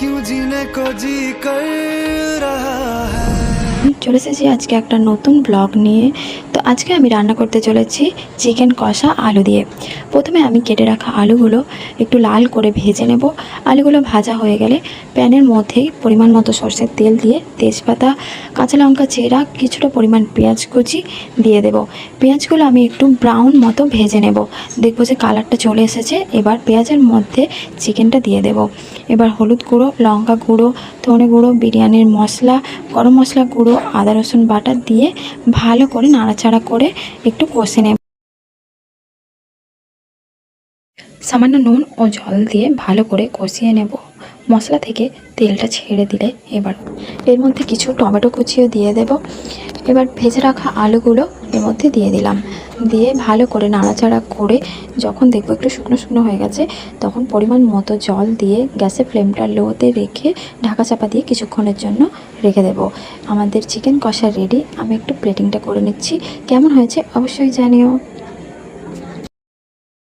क्यों जीने को जी कर रहा है। চলে এসেছি আজকে একটা নতুন ব্লগ নিয়ে। তো আজকে আমি রান্না করতে চলেছি চিকেন কষা আলু দিয়ে। প্রথমে আমি কেটে রাখা আলুগুলো একটু লাল করে ভেজে নেব। আলুগুলো ভাজা হয়ে গেলে প্যানের মধ্যেই পরিমাণ মতো সরষের তেল দিয়ে তেজপাতা, কাঁচা লঙ্কা চেরা, কিছুটা পরিমাণ পেঁয়াজ কুচি দিয়ে দেব। পেঁয়াজগুলো আমি একটু ব্রাউন মতো ভেজে নেব। দেখবো যে কালারটা চলে এসেছে। এবার পেঁয়াজের মধ্যে চিকেনটা দিয়ে দেব। এবার হলুদ গুঁড়ো, লঙ্কা গুঁড়ো, ধনে গুঁড়ো, বিরিয়ানির মশলা, গরম মশলা গুঁড়ো, আদা রসুন বাটা দিয়ে ভালো করে নাড়াচাড়া করে একটু কষে নেব। সামান্য নুন ও জল দিয়ে ভালো করে কষিয়ে নেব। মশলা থেকে তেলটা ছেড়ে দিলে এবার এর মধ্যে কিছু টমেটো কুচিও দিয়ে দেব। এবার ভেজে রাখা আলুগুলো এর মধ্যে দিয়ে দিলাম। দিয়ে ভালো করে নাড়াচাড়া করে যখন দেখব একটু শুকনো শুকনো হয়ে গেছে, তখন পরিমাণ মতো জল দিয়ে গ্যাসের ফ্লেমটা লোতে রেখে ঢাকা চাপা দিয়ে কিছুক্ষণের জন্য রেখে দেব। আমাদের চিকেন কষা রেডি। আমি একটু প্লেটিংটা করে নিচ্ছি। কেমন হয়েছে অবশ্যই জানিও।